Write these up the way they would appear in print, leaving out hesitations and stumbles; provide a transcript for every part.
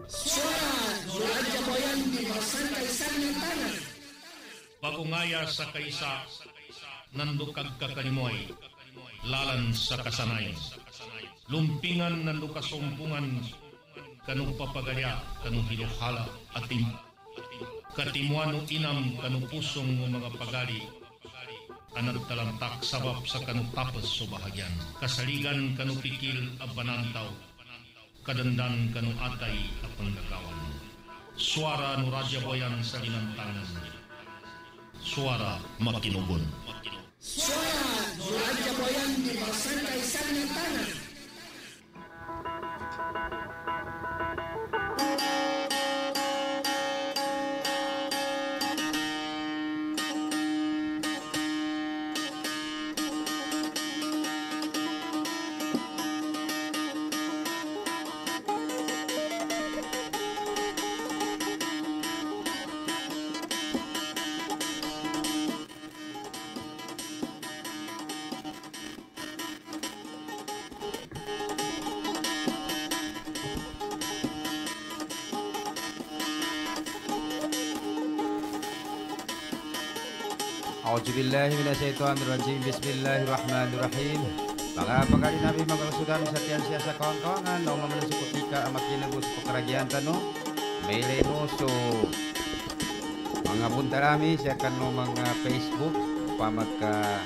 Suara Raja Boyan di Masangkay Sanlibutan. Pagungaya sa kaisa, nandukag kakanimoy, lalan sa kasanayon. Lumpingan nandukasumpungan, kanong papagalya, kanong hiluhala, atim. Katimuano inam, kanong pusong mga pagali, anad talantak sabab sa kanong tapos so bahagyan. Kasaligan kanong pikil abanantaw, kadandan kanong atay at panggagawan. Suara no Raja Boyan sa linantangan. Suara makinugon. Suara Raja Boyan di Masangkay Sanlibutan. A'udzubillahi minasyaitonirrajim. Bismillahirrahmanirrahim. Mga pagali namin mga kalusugan sa tiyan siya sa kawan-kawangan no mamanasi kutika amat kinabus pekerjaan tano may leno so mga punta namin siya kan no mga Facebook pa magka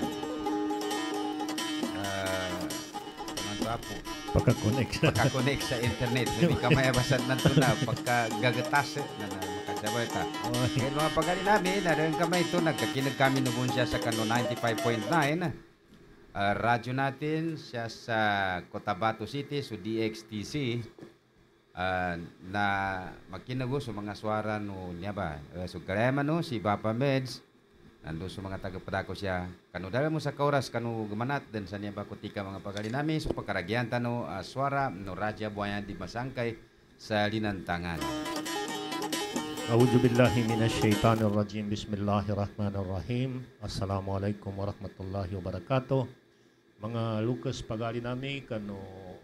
po pagka-connect sa internet hindi ka mayabasan nanto na pagka gagatas na makasabay ta. Kaya mga pagali namin na rin kamay ito nagkakinig kami nubun siya sa kano 95.9 radyo natin siya sa Cotabato City so DXTC na makinago sa mga suara no niya ba so karema no si Papa Meds nando sa mga taga-padako siya kanu dala mo sa kauras kanu gumanat dan sa niya ba kutika mga pagali namin so pagkaragyan tano suara no Raja Boyan di Masangkay sa linantangan. A'udzubillahi minasyaitonirrajim. Bismillahirrahmanirrahim. Assalamualaikum warahmatullahi wabarakatuh. Mga Lucas pagali nami kano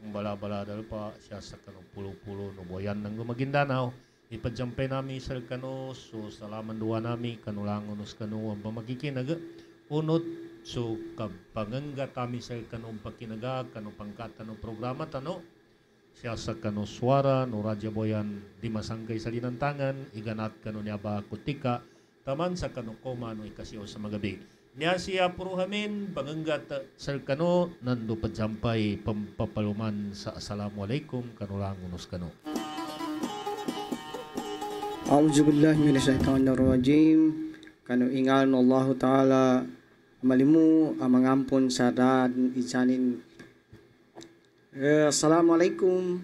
umbala-bala dal pa siya sa kano pulo-pulo no Boyan ng Gumaguindanao. Ipadyampay nami sa kano so salaman duwa nami kano langon us kano ang pamakikinag unot so kapanganga tami sa kano pakinaga kano pangkat kano programa tano siya sa kano suara no Raja Boyan di Masangkay sa linantangan iganat kano niya ba kutika taman sa kano koma no ikasiyo sa magabi niya siya puruhamin panganggat sa kano nando padyampay pampapaluman sa assalamualaikum kano langon us kano. A'udzubillahi minasyaitonirrajim. Kanu ingal no Allah Ta'ala malimu amangampun sadan isanin. Assalamualaikum.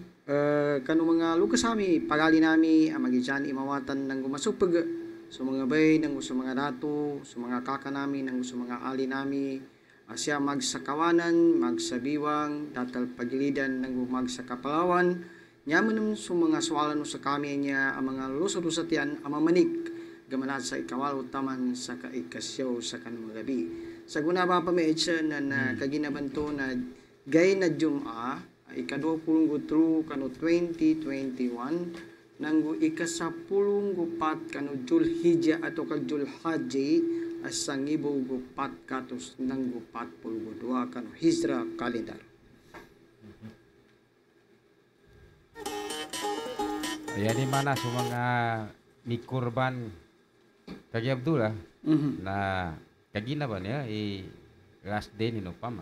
Kanu mga lukas kami pagali nami amagijan imawatan ng gumasupag so mga bay ng gusto mga dato so mga kaka nami ng gusto mga ali nami asya magsakawanan magsabiwang datal pagilidan ng magsakapalawan nyaman sa mga suwalan sa kami niya ang mga lusot-lusot yan ang mamanik gamanat sa ikawal utaman sa kaikasyaw sa kanong gabi. Sa guna ba pamedsa na kaginabanto na gay na Jum'a ikadwapulong gutru kano 2021 nanggo ikasapulong gupat kano Julhijja ato kag Julhaji asang ibo gupat katos nanggo 42 kano Hijra kalendar. Ayan di mana sa mga mikurban kagi Abdullah na kagina ba niya last day ni no pama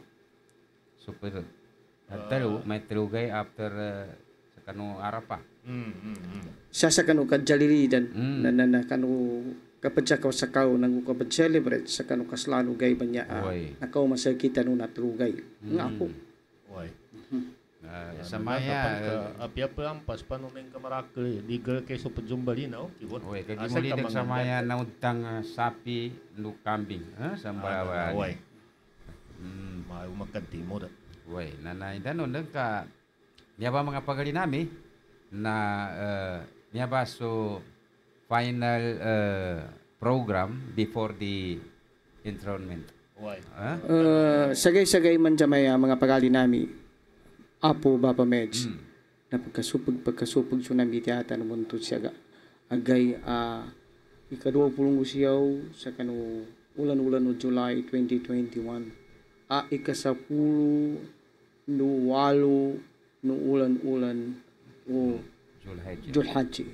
super may terugay after sa kanu Arafah siya sa kanu kadjalilidan na kanu kapag ka sa kao nang kapag celebrate sa kanu kaslano gay ba niya nakaw masakita no natrugay nga ako sa maya api-api ampas panuneng kamarakil legal kay so pajumbali na kibon oy kagimuli din sa maya na utang sapi lu kambing sa balawan oy may umakadti mo da oy nanay danon ka niya ba mga pagali nami na niya ba so final program before the enthronement oy sagay-sagay man jamay mga pagali nami Apo Bapa Meds. na pagkasupag so nabitiatan mo to siya agay ika-20 siyaw sa kanu ulan-ulan no July 2021 ika-10 no walo no ulan-ulan o Julhaji.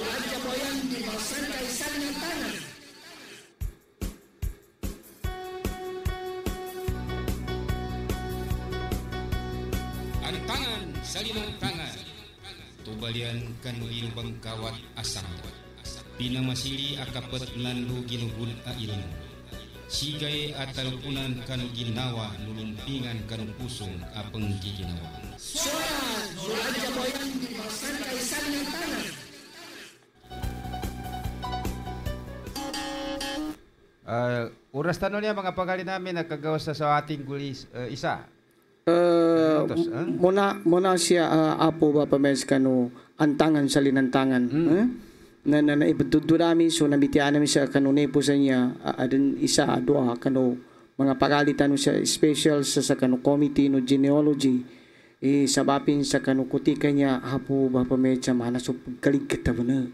Radyo Bayan di Barangay Salinantangan. Antangan Salinantangan. Tubalian kan ilubang kawat asam. Pinamasili akapet landu ginugun a ilmu. Sigay atalpunan kanu ginawa nulumpingan kanu pusong apeng giginawa. Suara Radyo Bayan di Barangay Salinantangan. Oras tanong niya mga pagali namin nagkagawas sa ating gulis isa. Muna siya apo ba pames kanu antangan sa linantangan. Na ipatudurami so nabitian namin siya kanu nepo sa niya adin isa dua kanu mga pagalitan siya special sa kanu committee no genealogy sabapin sa kanu kutika niya apo ba pames mana so pagkaligkat ba na.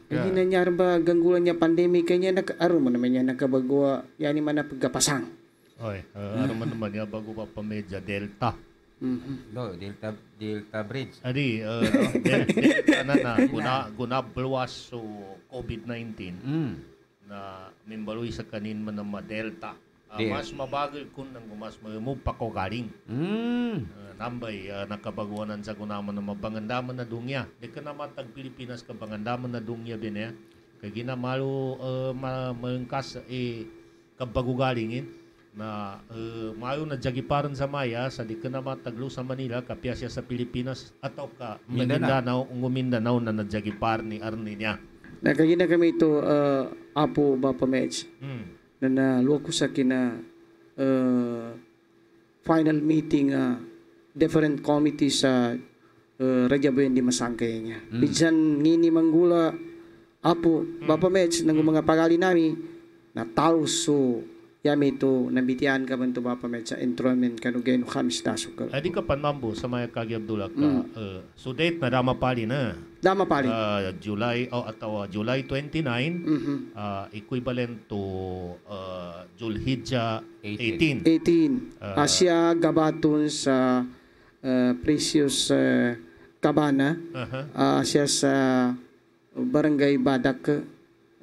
Kaya nangyari ba ganggulan niya pandemic kanya nag-aro mo naman niya nagkabagawa yani man na pagkapasang. Oy, ano man naman niya bago pa medya Delta. No, Delta Bridge. Adi, Delta na guna beluas so COVID-19 na mimbaloy sa kanin man na Delta. Mas mabagal kun nang mas mo pakogaling. Nambay nakabaguanan sa gunaman na mabangandaman na dungya. Di ka na matag Pilipinas ka bangandaman na dungya din ya. Kaya ginamalo malangkas kabagugalingin na mayo na jagiparan sa Maya sa di ka na mataglo sa Manila kapya siya sa Pilipinas ataw ka Mindanao na nadjagipar ni Arni niya. Nakagina kami ito apo ba pamedj. Na luwa ko sa kina final meeting different committees sa Radyo Bayan di Masangkay niya. Bisan ngini manggula apo Bapa Meds ng mga pagali nami na talos so yami ito nabitian ka man to Bapa Meds sa enrollment kanugen khamis daso ka. Adi ka panmambo sa mga Kagi Abdullah ka so date na dama pali na. Dama pali. July July 29 equivalent to Julhijjah 18. Asya gabaton sa Precious Cabana siya sa Barangay Badak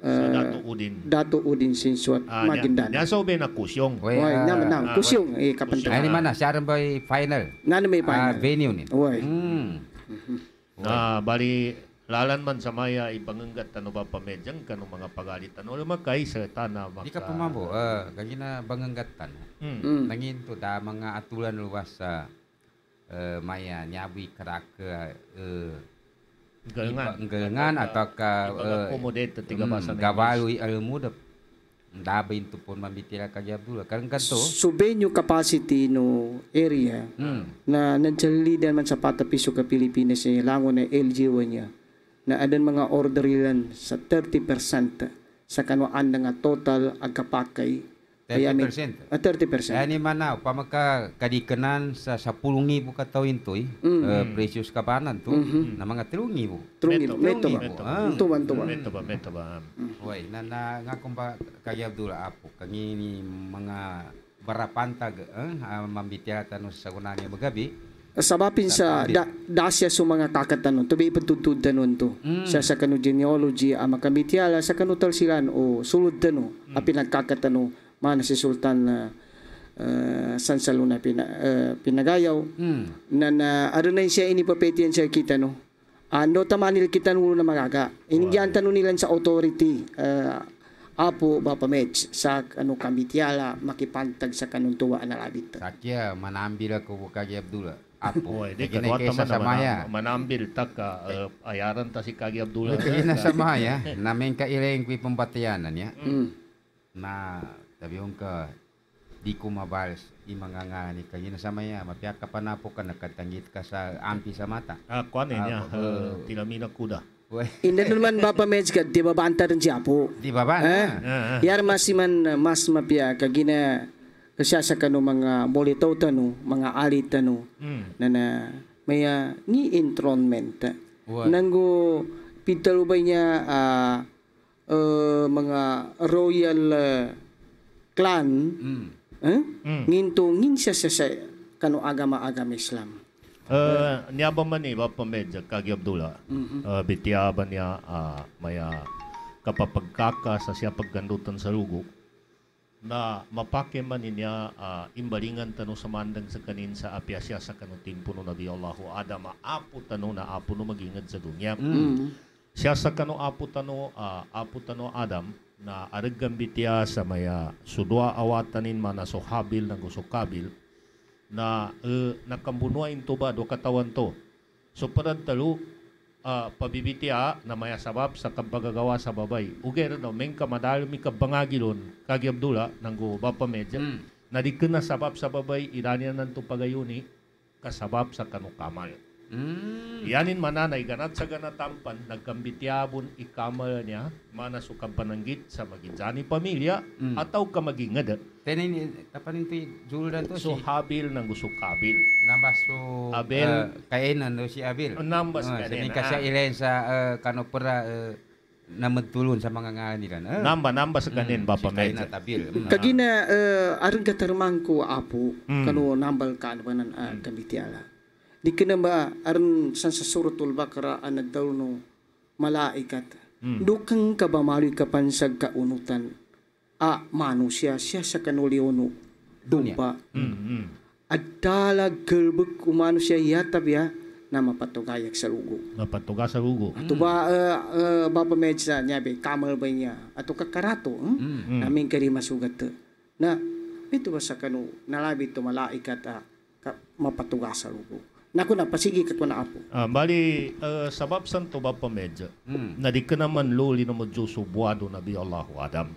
sa Dato Udin Sinsuat Maguindanao. Nasa ube na kusyong. Naman kusyong kapantay. Ano man na siya rin ba final? Ngano may final? Venue ni. Bali lalan man sa Maya ipanganggat ano ba pamedyang kanong mga pagalitan o lumakay sa tana maka. Di ka pumambo kagina banganggatan. Nangin to da mga atulan luwas sa Maya nyabi karak galengan atau ka accommodate tiga bahasa gawawi almuda dabin to pon mambitira Kagi Abdullah kan kanto subenyo capacity no area na nandiyan man sa patapiso ka Pilipinas niya langon na LGU niya na adan mga order ilan sa 30% sa kanuan nga total agkapakay 30%. 30%. Ani manaw pamaka kadikenan sa 10,000 katawin toy precious kapanan to na mga 3,000. 3,000 meto ba. Oy na nga kumba Kagi Abdullah apo kangini mga barapantag mambitiatan sa gunanya magabi sabapin sa dasya sa mga kakatanon to be ipatutud tanon to sa kanu genealogy makamitiala sa kanu talsilan o sulod tano a pinagkakatano mana si Sultan San Saluna pinagayaw na aronay siya inipapetian siya kita no ano tamanil kita nulo na magaga inigyan tanong nila sa authority apo Bapa Meds sa ano kamitiala makipantag sa kanun tuwa na labit sakya manambil ko Kagi Abdullah apo di kanwata man manambil tak ayaran ta si Kagi Abdullah kina sa Maya namin ka ileng kwi pembatianan ya na sabihin ka di ko mabalas imangangani kagina sa Maya mapiak ka pa na po ka nakatanggit ka sa ampi sa mata kuan niya tilamina kuda Indan naman Bapa Meds ka di ba banta rin siya po di ba ba yar mas mapia kagina siya sa kano mga bolitaw tano, mga alit tano, na may ni enthronement. Nanggo pitalubay niya mga royal clan, ngin siya sa kano agama Islam. Niya ba man ba pamedya Kagi Abdullah? Bitya ba niya maya kapapagkaka sa siya paggandutan sa lugo na mapake man niya imbalingan tano sa mandang sa kanin sa apya siya sa kanutin puno Nabi Allahu Adam apo tano na apo no magingad sa dunya. Siya sa kano apo tano Adam na aragam bitya sa maya sudwa awatanin mana so Habil na gusto Kabil na nakambunuain to ba do katawan to. So parang talo pabibitya na maya sabab sa kabagagawa sa babay. Uger no men kamadalo mi kabangagilon Kagi Abdullah nanggo bapa medya na di na sabab sa babay iranian nanto pagayuni kasabab sa kanukamal. Yanin mananay ganat sa ganatampan nagkambityabon ikamal niya mana sukab pananggit sa maginjani pamilya ataw ka magingad. Tenin kapanin ti Jordan to So si Habil nang gusto Kabil. nambas so Abel. kainan no si Abel. Nambas kanin. Kasi ilen sa kanopera namadtulon sa mga nganilan. Namba sa kanin bapa medya. medya. Kagina aron katarmang ko apo kano nambal kan banan kambitiala. Di kena ba aron sa suratul Baqarah anad no malaikat. Dukang ka ba mali ka pansag kaunutan manusia siya sa kanuliono dumpa. At talag gelbek ku manusia yatab ya na mapatugayak sa lugo. Napatuga sa lugo. Ato ba bapa medsa niya be kamal ba niya ato kakarato namin kari masugat na ito ba sa kanu nalabi to malaikat mapatuga sa lugo. Naku na pasigi ka ko na apo. Bali sabab santo bapa medya. Na di ka naman luli na mo Diyos subuado Nabi Allahu Adam.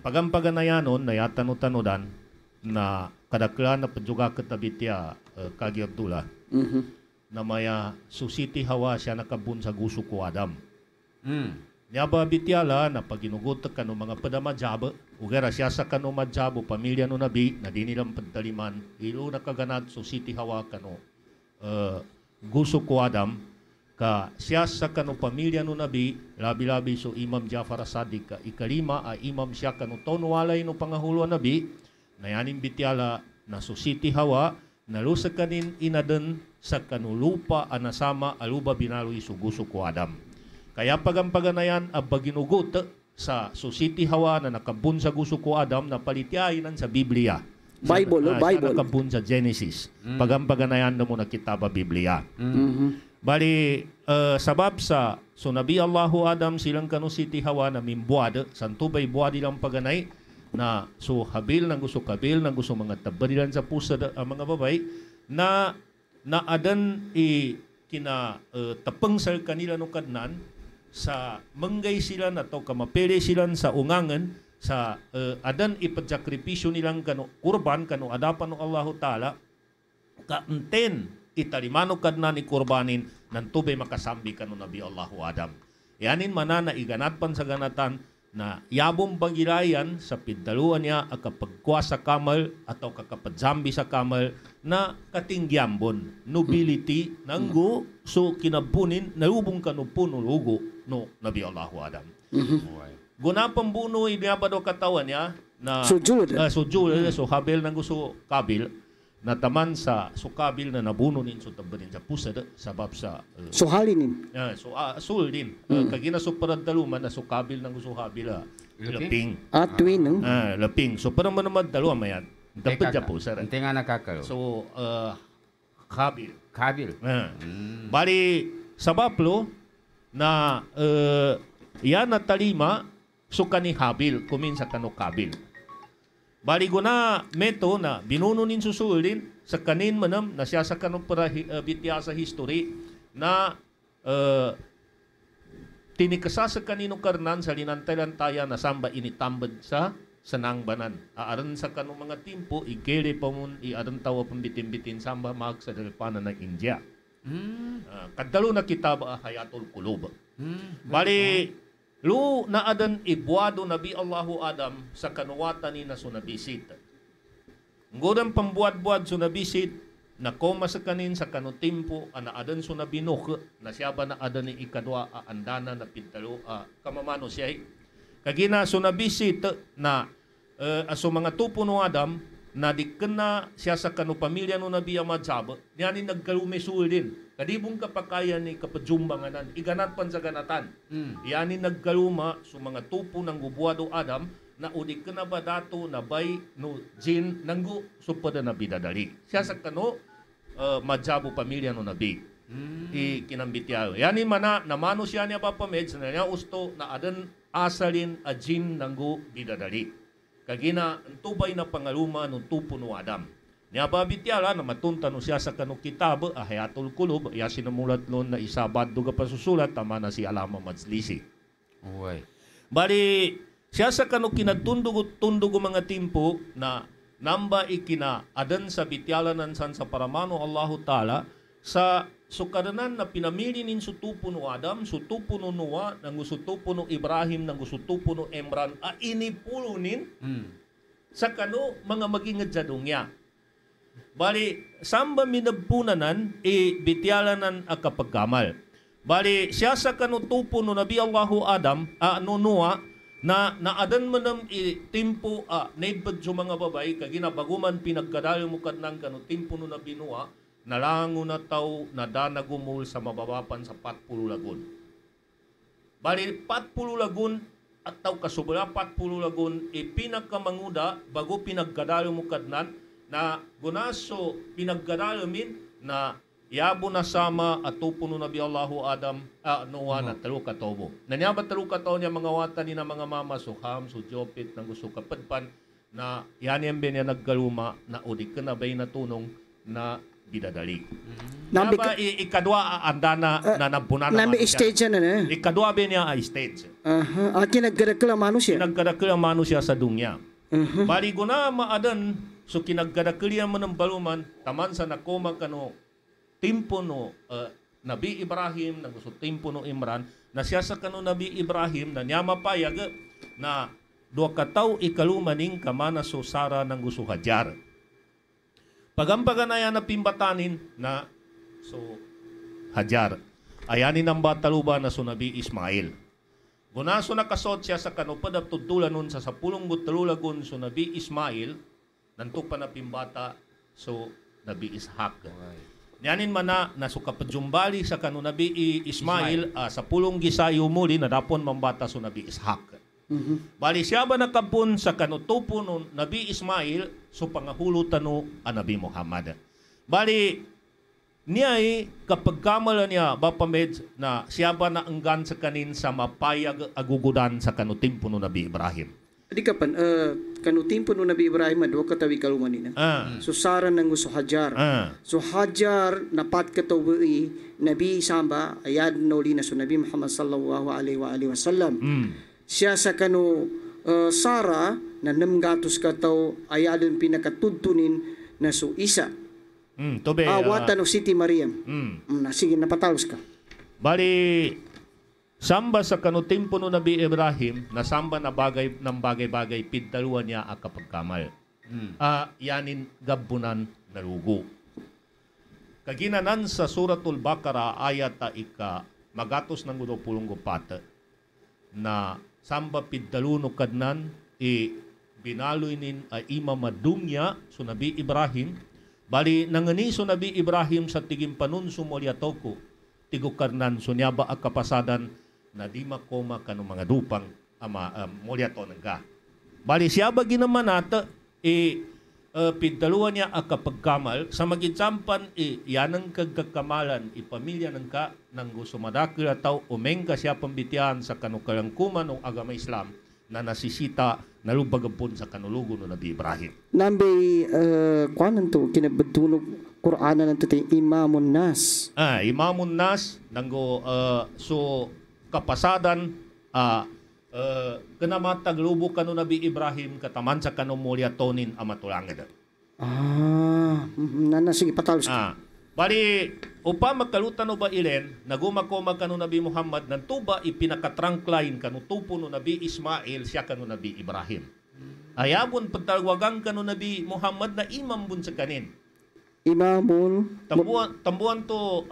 Pagampaganayanon na yatano-tanodan na kadakla na pajuga katabitya Kagi Abdullah na maya susiti hawa siya nakabun sa gusto ko Adam. Niya ba bityala na paginugot ka no mga padamadjaba ugera siya sa kano madjabo pamilya no nabi na di nilang pagtaliman ilo nakaganat susiti hawa kano gusto ko Adam ka siya sa kano pamilya no nabi labi-labi so Imam Jafar As-Sadiq ka ikalima imam siya kano tonwalay no pangahuluan nabi na yanin bityala na susiti hawa nalusa kanin inaden sa kano lupa anasama aluba binaloy so gusto ko Adam. Kaya pagampaganayan abaginugot sa susiti hawa na nakabun sa gusto ko Adam na palityahinan sa Biblia. Bible. Nakabun sa Genesis. Pagampaganayan na mo nakita ba Biblia. Bali, sabab sa so Nabi Allahu Adam silang kano siti hawa na mimbuad, santubay buad ilang paganay na so Habil nang gusto Kabil nang gusto mga tabadilan sa pusa mga babay na adan kina tapeng sa kanila no kadnan sa manggay sila na to kamapili sila sa ungangan sa adan ipadsakripisyo nilang kano kurban kano adapan ng Allahu Ta'ala kaanten italimano kadnan ni kurbanin nan tubay makasambi kano Nabi Allahu Adam. Yanin manana iganatpan sa ganatan na yabong pangilayan sa pindaluan niya akapagkwa sa kamal atau kakapadzambi sa kamal na katingyambon nobility nanggo so kinabunin nalubong kanupuno lugo no Nabi Allahu Adam. Guna pambuno iniyabado katawan niya na sujud so Habil nang gusto Kabil na taman sa Kabil na nabuno nin so tabanin sa pusa sabab sa suhalinin sul din kagina so parantaluman na so Kabil nang gusto Habil laping twin no laping so parang manamad dalawa mayan dapat ja pusa Ante nga nakakalo. so Kabil bali sabab lo na yan na talima so kani Habil kumin sa kano Kabil. Baligo na meto na binununin susulin sa kanin manam na siya sa kanong bitya sa history na tinikasa sa kaninong karnan sa linantay-lantaya na samba initambad sa sanangbanan. Aaran sa kanong mga timpo, igele pa mun, iaran tawa pambitin-bitin samba mag sa dalpanan ng India. Kadalo na kitaba Hayatul Qulub. Bali, lu na adan ibuado Nabi Allahu Adam sa kanuwatan ni na sunabisit. Ngudang pambuat-buat so nabisit na koma sa kanin sa kanutimpo na adan so nabinok na siya ba na adan ni ikadwa andana na pintalo kamamano siya. Kagina so nabisit na aso mga tupo no Adam na di kena siya sa kanu pamilya no Nabi Amadzab, niya ni nagkalumesul din. Kadibong kapakayan ni kapadjumbanganan, iganat pan sa ganatan. Yan ni nagkaluma so mga tupo ng gubuado Adam na udi kena ba dato na bay no jin nanggu supada na bidadali. Siya sa kanu Madzabo pamilya no Nabi. Kinambityayo. Yani mana namano siya niya papameds na niya usto na adan asalin a jin nanggu bidadali. Kagina tubay na pangaluma no tupo no Adam. Niya babityala na matunta no siya sa kanu kitab Hayatul Qulub ya sinamulat lon na isabad duga pasusulat tama na si Alama Majlisi. Uy. Bali siya sa kanu kinatundog mga timpo na namba ikina adan sa bityalanan san sa paramano Allahu Ta'ala sa sukadanan na pinamili nin sutupo no Adam, sutupo no Noah, nang sutupo no Ibrahim, nang sutupo no Imran, inipulunin sa kano mga maging adjadongya. Bali, samba minabpunanan, bityalanan a kapagkamal. Bali, siya sa kano tupo no Nabi Allahu Adam, no Noah, na adan manam timpo naibad sa mga babay, kagina baguman pinagkadalo mo kanang kano timpo no Nabi Noah, nalango na tao na danagumul sa mababapan sa 40 lagun. Bali 40 lagun at tao kasubala 40 lagun pinagkamanguda bago pinagkadalo mo kadnan na gunaso pinagkadalomin na yabo na sama at tupo no Nabi Allahu Adam Noah na talo katobo. Nanyaba talo kataw niya mga wata ni na mga mama so Ham, so Jopit nang gusto kapadpan na yan yung niya naggaluma na udik ka na ba'y natunong na bidadali. Naba ikadwa andana na nabunan na Nami stage na. Ikadwa ba niya ay stage. Kinagkadakala mano siya. Kinagkadakala mano siya sa dunya. Bali guna maadan so kinagkadakala mo ng baluman taman sa nakoma kano timpo no Nabi Ibrahim na gusto timpo no Imran na siya sa kano Nabi Ibrahim na niya mapayag na dua kataw ikalumaning kamana so Sara ng gusto Hajar. Pagampaganaya na pimbatanin na so Hajar. Ayanin ang bataluba na so Nabi Ismail. Gunaso nakasot siya sa kanupad at tutulan nun sa 10 gutululagun so Nabi Ismail nantok pa na pimbata so Nabi Ishaq. Yanin man na so kapadjumbali sa kanu Nabi Ismail sa 10 gisayo muli na dapon mambata so Nabi Ishaq. Bali siya ba nakapun sa kanutupo no Nabi Ismail so pangahulutan no Nabi Muhammad. Bali niya kapag kamala niya bapamed na siya ba na enggan sa kanin sa mapayag agugudan sa kanutimpo no Nabi Ibrahim. Adi kapan kanutimpo no Nabi Ibrahim adwa katawi kalumanin. So Sara nang gusto Hajar. So Hajar napat katawi Nabi Samba ayad no lina so Nabi Muhammad sallallahu alaihi wasallam. Siya sa kanu Sara na namgatos kataw ayalon pinakatudtunin na so Isa. Watan o Siti Mariam. Sige, napatalos ka. Bali, samba sa kanutimpo no Nabi Ibrahim na samba na bagay ng bagay-bagay pintaluan niya kapagkamal. Yanin gabunan na lugo. Kaginanan sa Suratul Baqarah ayat ika magatos ng 24 na samba pintaluno kadnan binaloy nin imamadumya so Nabi Ibrahim. Bali nangani so Nabi Ibrahim sa tigim panun sumolyatoko tigukarnan so niya ba akapasadan na di makoma kanu mga dupang molyato nangga. Bali siya ba ginamanata pintaluan niya akapagkamal sa magitsampan yanang kagkakamalan ipamilya ng ka nang gusto madakil ataw umeng ka siya pambitian sa kanukalangkuman o agama Islam na nasisita nalubagapon sa kanulugo no Nabi Ibrahim. Nambay kwanan to kinabatunog Qur'anan ng tutay Imamun Nas. Imamun Nas nanggo so kapasadan kanamatag lubo kanu Nabi Ibrahim kataman sa kanumulya tonin amatulangad. Sige patalos. Bali upa makalutan no ba ilen nagumako kanu Nabi Muhammad nantuba ipinakatrangklain kanu tupo no Nabi Ismail siya kanu Nabi Ibrahim. Ayabon patalwagang kano Nabi Muhammad na imam bun sa kanin. Imamun Tambuan to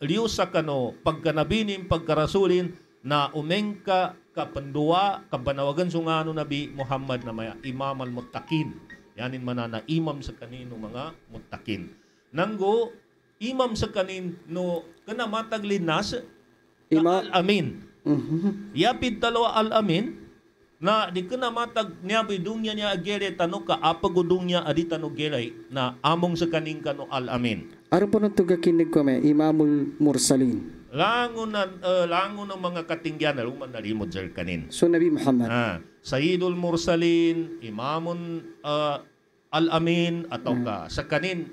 liyo sa kano pagkanabinim, pagkarasulin na umengka kapandua kabanawagan sungano Nabi Muhammad na maya imam al-muttaqin. Yanin manana imam sa kanino mga muttaqin. Nanggo imam sa kanin no kana matag linas al-amin. Yapid dalawa al-amin na di ka na matag niya bidungya niya agere tano ka apagudungya adi tano gelay na among sa kaning kano al-amin. Aron po nang tugakinig ko may Imamul Mursalin. Lango ng mga katingyan luman nalimod sir kanin. So Nabi Muhammad. Sayyidul Mursalin, Imamun al-amin atau ka sa kanin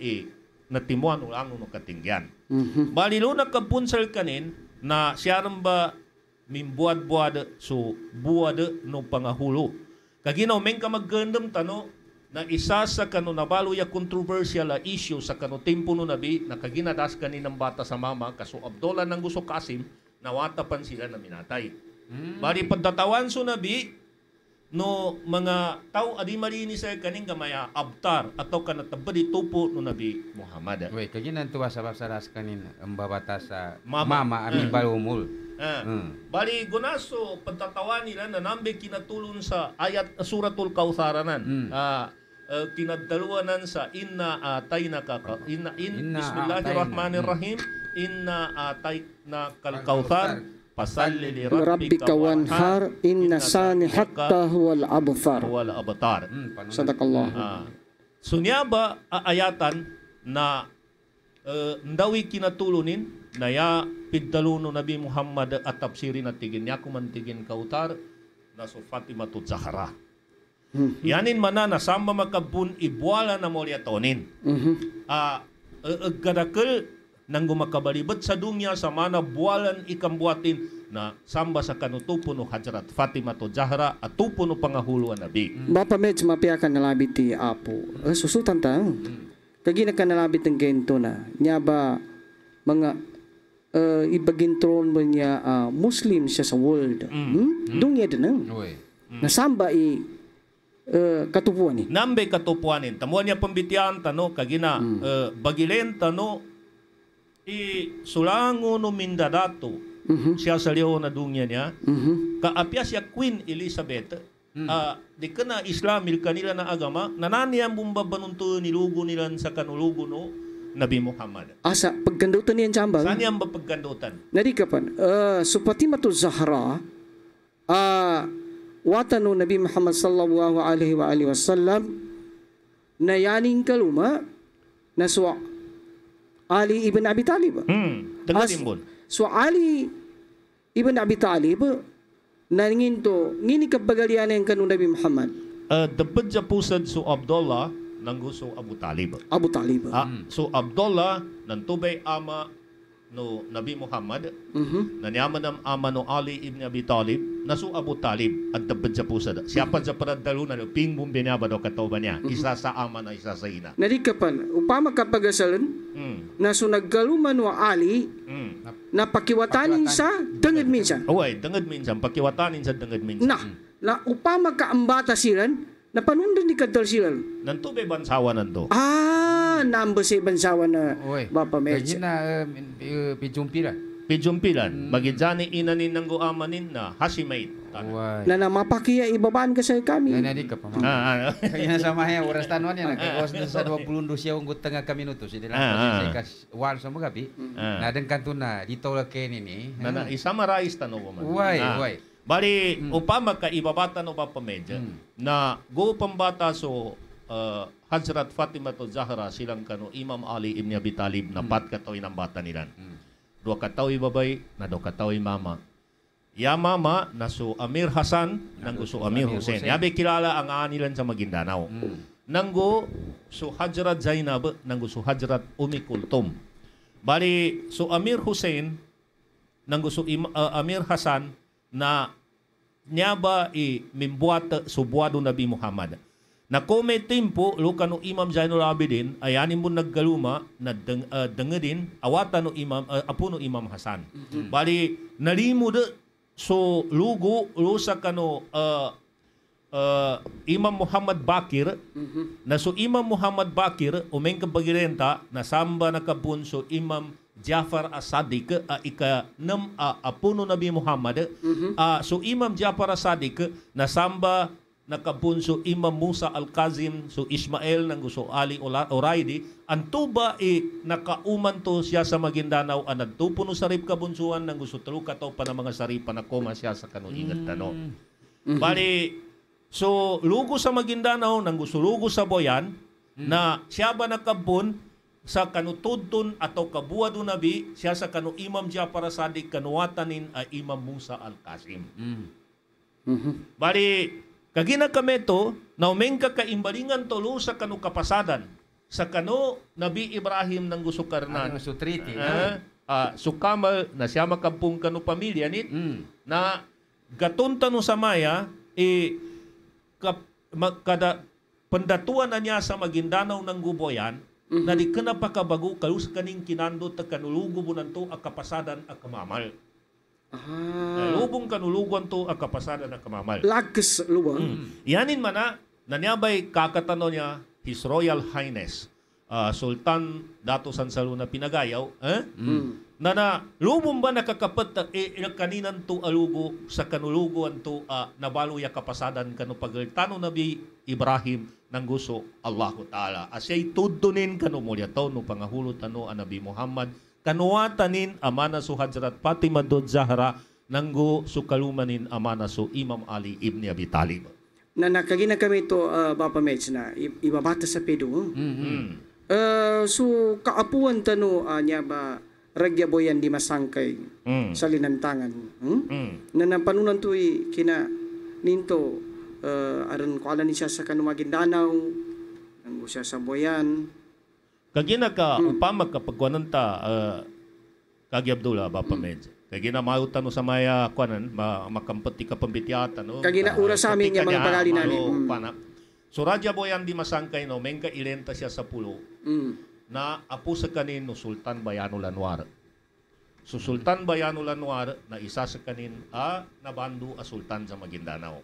natimuan lango ng katingyan. Balilo na kapunsal kanin na siyaran ba mimbuad-buad so buad no pangahulo. Kaginaw men ka maggandam tano na isa sa kano nabalo ya controversial na issue sa kano tempo no Nabi na kaginadas kaninang bata sa mama kaso Abdullah nang gusto Kasim nawatapan sila na minatay. Bari pagdatawan so Nabi no mga tao adi marini sa kaning gamaya abtar atau kana tabadi tupo no Nabi Muhammad. Wait, kaginan tuwa sa basaras kanin ang babata sa mama amin balumul. Bali gunaso pagtatawan nila na nambe kinatulon sa ayat suratul Kautsaranan. Kinadaluanan sa inna atainaka bismillahirrahmanirrahim inna ataina kal kautsar pasalli li rabbika wanhar inna sanihaka huwal abtar. Sadaqallah. Sunyaba ayatan na ndawi kinatulunin na ya piddaluno Nabi Muhammad at tafsirin at tigin niya kumantigin kautar na so Fatima to Zahra. Yanin mana na samba makabun ibuala na molyatonin. Gadakal nang gumakabalibat sa dunya sa mana buwalan ikambuatin na samba sa kanutupo no Hajrat Fatima to Zahra at tupo no pangahuluan Nabi. Bapa medj mapiakan nalabit ti apo. Susutan ta. Kagina ka nalabit ng gento na. Nya ba mga ibagintron mo niya Muslim siya sa world. Dunya din ang. Nasamba katupuan ni. Nambe katupuanin. Tamuan niya pambitian tano kagina bagilen tano sulango no Mindadato. Siya sa liyo na dunya niya. Kaapya siya Queen Elizabeth. Di ka na Islamil kanila na agama nananiyang bumbabanunto nilugo nila sa kanulugo no Nabi Muhammad. Asa paggandutan niyan chambal. Saan yan ba paggandutan? Nari ka pan. So Fatima to Zahra watan no Nabi Muhammad sallallahu alaihi wasallam na yaning kaluma na so Ali ibn Abi Talib. So Ali ibn Abi Talib nangin to ngini kabagalian yang kanu Nabi Muhammad. Dapat sa pusad so Abdullah nang gusto Abu Talib. Abu Talib. So Abdullah nang tubay ama no Nabi Muhammad. Nanyaman ng ama no Ali ibn Abi Talib na so Abu Talib at dapat sa pusad. Siapa sa paradalunan no ping bumbi niya ba do katoba niya. Isa sa ama na isa sa ina. Narikapan upama kapagasalan na so naggaluman no Ali na pakiwatanin sa denged minsan. Away, denged minsan pakiwatanin sa denged minsan. Na upama kaambata silan na panundan ni kadal silan. Nanto be bansawa nanto. Number 7 bansawa na Bapa Medj. Kagina pijumpiran. Pijumpilan. Magijani inanin nang amanin na Hashimite. Na mapakiya ibabaan ka sa kami. Nanadi ka pa. Kaya sama ya oras tanuan yan nagkakos sa 22 siya ung tengah kami nuto si dilang kasi kas wal sa mga gabi. Na den kanto na dito la keni ni. Na isamarais tano mo man. Why. Bali upama ka ibabata no Bapa Medj na go pambata so Hajrat Fatima to Zahra silang kano Imam Ali ibn Abi Talib na pat kataw ng bata nilan. Dua kataw babay na do kataw mama. Ya mama na so Amir Hasan nang so Amir Hussein. Yabe kilala ang anilan sa Maguindanao. Nanggo so Hajrat Zainab nanggo so Hajrat Kulthum. Bali so Amir Hussein nanggo so Amir Hasan na niya ba mimbuat subuado Nabi Muhammad. Na kome tempo luka no Imam Zainul Abidin ayanin mo naggaluma na dengedin awatan no Imam apo no Imam Hasan. Bali nalimo de so lugo lusa kano Imam Muhammad Bakir na so Imam Muhammad Bakir umeng kabagirenta na samba nakabun so Imam Jafar As-Sadiq ika-6 apuno Nabi Muhammad so Imam Jafar As-Sadiq na samba nakabun so Imam Musa Al-Kazim so Ismail ng gusto Ali Oraidi antuba nakauman to siya sa Maguindanao anadtupuno sarip kabunsuan ng gusto telu kataw pa na mga saripa na koma siya sa kanuingat tano. Bali so, lugo sa Maguindanao, nang gusto lugo sa Boyan, na siya ba nakabun sa kanutudton atau kabuado nabi, siya sa kanu Imam Jafar As-Sadiq kanuwatanin ay Imam Musa Al-Qasim. Bali, kagina kami to, na umeng kaimbalingan tolo sa kanu kapasadan, sa kanu Nabi Ibrahim ng gusto karnan. So treaty. Sukamal na siya makabung kanu pamilya nit, na gatunta no sa maya, kada pendatuan na niya sa Maguindanao ng Guboyan na di ka napakabago kalus kaning kinando ta kanulugo bunan to akapasadan akamamal. Lubong kanulugon to akapasadan akamamal. Lagkes lubang. Yanin mana nanyabay kakatano niya His Royal Highness Sultan Dato San Saluna Pinagayaw na lubong ba nakakapat kaninan to alugo sa kanuluguan to nabaluya kapasadan kanu pagaltano Nabi Ibrahim ng gusto Allahu Ta'ala asay tuddunin kanu mulya to no pangahulot ano Nabi Muhammad kanuwatanin amana su Hadrat Fatima Dod Zahra nanggo su kalumanin amana su Imam Ali Ibn Abi Talib Na nakagina kami to Bapa Meds na ibabata sa pedo. So kaapuan tano niya ba Ragya Boyan di masangkay sa linantangan. Na napanunan to kina ninto aron ko alam ni siya sa kanu Maguindanao nang siya sa Boyan. Kagina ka upama kapagkuanan ta Kagi Abdullah Bapa Med. Kagina mautan no sa maya kuanan makampati ka pambitiatan no. Kagina ura sa amin yung mga pagali namin. So Raja Boyan di masangkay no mengka ilenta siya sa pulo. Na apo sa kanin no Sultan Bayano Lanwar. So Sultan Bayano Lanwar na isa sa kanin nabandu a Sultan sa Maguindanao.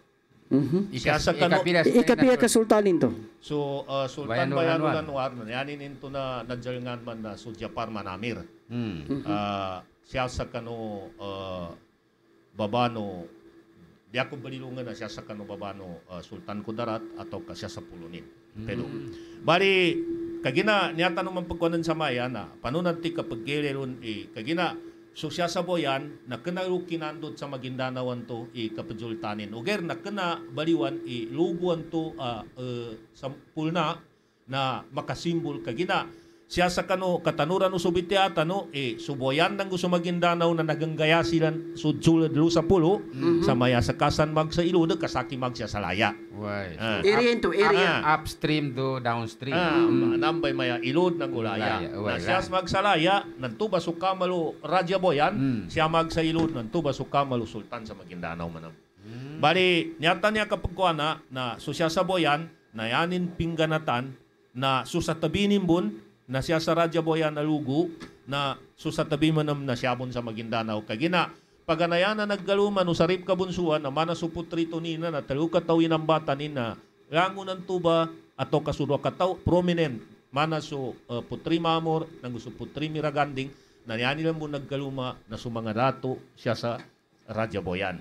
Isa sa kano ikapila ka sultanin to. So Sultan Bayano Lanwar yanin into na nadjalngan man na Sudyapar Manamir. Siya sa kano babano di ako balilungan na siya sa kano babano Sultan Kudarat atau siya sa Pulunin. Pero bali kagina niya tanong pagkuanan sa maya na panunanti kapag gilelon kagina so siya sa Boyan na kinarukinandot sa Maguindanawan to kapajultanin uger na kena baliwan luguan to sa pulna na makasimbol kagina siya sa kano katanuran no subitiata no suboyan nang gusto Maguindanao na naganggaya silan sudsulad lu sa pulo sa maya sa kasan mag sa ilud kasaki mag siya sa laya. Area into area upstream do downstream. Nambay maya ilud ng ulaya. Na siya mag sa laya nantuba sukamalo Raja Boyan siya mag sa ilud nantuba sukamalo Sultan sa Maguindanao manam. Bali nyata niya kapagkuana na so siya sa Boyan na yanin pingganatan na susatabinimbon na siya sa Raja Boyan na lugo na susatabi manam na siyabon sa Maguindanao kagina paganaya na naggaluman o sarip kabunsuan na mana suputrito nina na talu katawin ang bata nina lango ng tuba ato kasudwa kataw prominent mana so putri mamor nang gusto putri miraganding na yan nila mo naggaluma na sumanga dato siya sa Raja Boyan.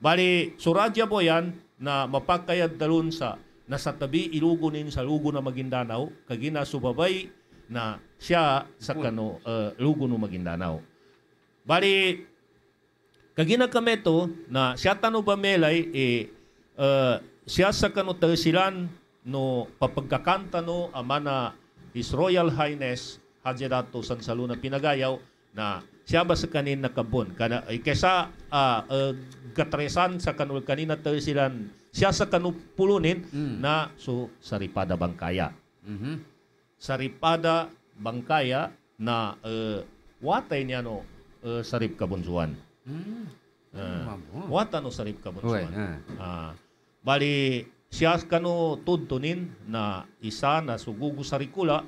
Bali so Raja Boyan na mapagkayad dalun sa nasa tabi ilugo nin sa lugo na Maguindanao kagina subabay na siya sa kano lugo no Maguindanao. Bali kagina kami to na siya tano bamelay siya sa kano tersilan no papagkakanta no amana His Royal Highness Haji Dato San Saluna Pinagayaw na siya ba sa kanin nakabon kana kaysa katresan sa kanul kanina tersilan siya sa kanupulunin na so Saripada Bangkaya. Saripada Bangkaya na watay niya no sarip kabunsuan. Wata no sarip kabunsuan. Bali siya kano tudtunin na isa na sugugo sarikula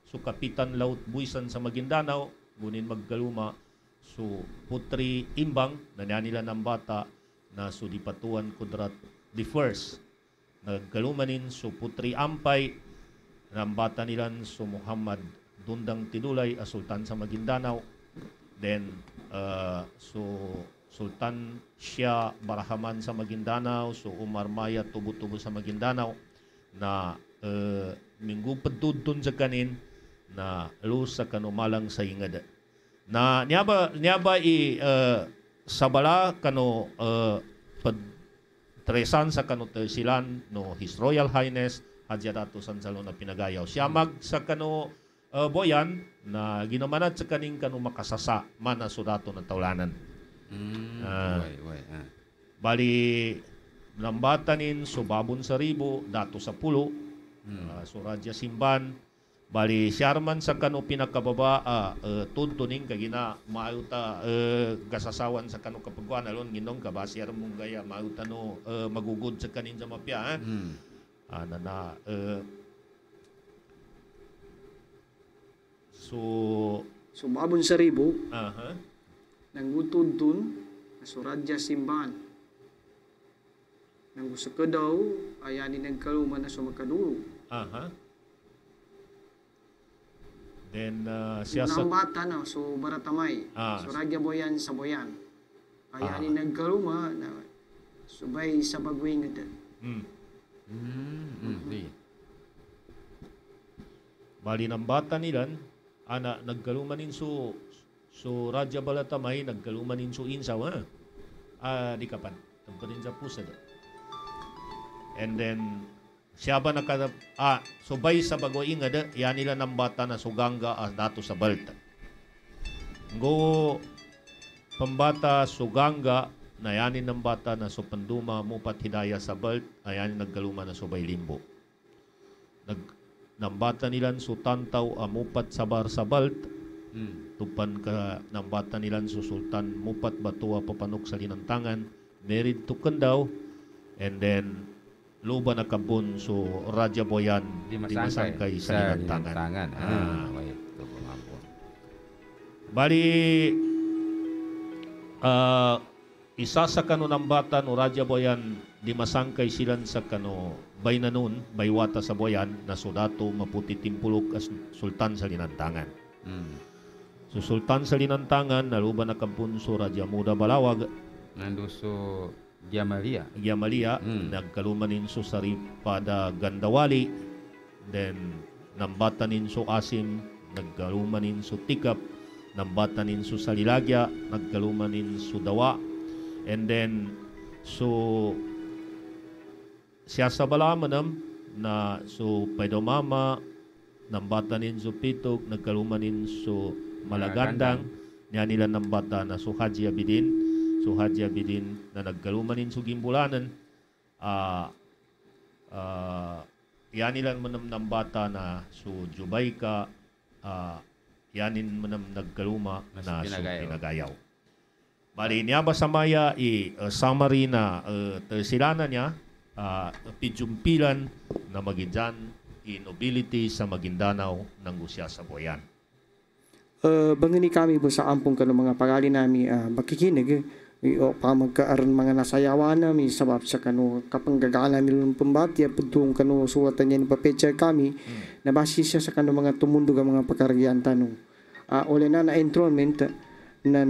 so Kapitan Laut Buisan sa Maguindanao gunin maggaluma so Putri Imbang na nila ng bata na so Dipatuan Kudrat the first. Nagkalumanin so Putri Ampay, nambata nilan so Muhammad Dundang Tinulay, a Sultan sa Maguindanao. Then, so Sultan Shah Barahaman sa Maguindanao, so Umar Maya Tubo-Tubo sa Maguindanao, na minggu pedudun sa kanin, na lus sa kanumalang sa ingad. Na niaba sabala kano tresan sa kano tersilan no His Royal Highness Haji Dato Sansalo na pinagayaw. Siya mag sa kano boyan na ginamanat sa kaning kano makasasa man so dato ng taulanan. Bali lambatanin so babon sa ribo dato sa pulo so Radya Simban. Bali Sharman sa kano pinakababa tuntuning kagina maayuta gasasawan sa kano kapagwan alon ginong kabasir mong gaya maayuta no magugod sa kanin sa mapya so babon sa ribo nangutuntun so Radya Simban nang gusto ka daw ayanin nagkaluman na so magkadulo. Then siya sa bata na so Baratamay so Radya Boyan sa Boyan ayanin nagkaluma na subay sa bagwing ito. Bali ng bata nilan ana nagkalumanin so Radya Balatamay nagkalumanin so insaw di kapan tampanin sa pusa do. And then siya ba subay sa bagwing ada yan nila ng bata na suganga dato sa balta. Go pambata suganga na yanin ng bata na so panduma mupat hidaya sa balt ayan nagkaluma na subay limbo. Ng bata nilan so tantaw mupat sabar sa balt. Tupan ka ng bata nilan so sultan mupat batua papanok sa linantangan married to Kandaw and then luba na kabun so Radya Boyan di masangkay sa linantangan. Bali isa sa kano ng bata no Radya Boyan di masangkay silan sa kano baynanon baywata sa Boyan na sudato maputi timpulok as sultan sa linantangan. So sultan sa linantangan naluba na kabun so Radya Muda Balawag nando so Giamalia nagkalumanin so Saripada Gandawali then nambatanin so Asim nagkalumanin so Tikap nambatanin so Salilagya nagkalumanin so Dawa and then so siya sa Balamanam na so Paidomama nambatanin so Pitog nagkalumanin so Malagandang niya nila nambata na so Haji Abidin so Haji Abidin na nagkalumanin so Gimbulanan yan nilang manam ng bata na so Jubayka yanin manam nagkaluma na so Pinagayaw. Bali niya ba sa maya summary na tersilana niya pijumpilan na magidyan nobility sa Maguindanao ng Gusya sa Boyan. Bangini kami po sa ampong kano mga pagali nami makikinig o pa magkaaron mga nasayawan nami sabab sa kano kapanggagala nilong pambati pudtong kano suwatan niya ni papecha kami nabasi siya sa kano mga tumundog ang mga pagkaragyan tanong ole na enrollment na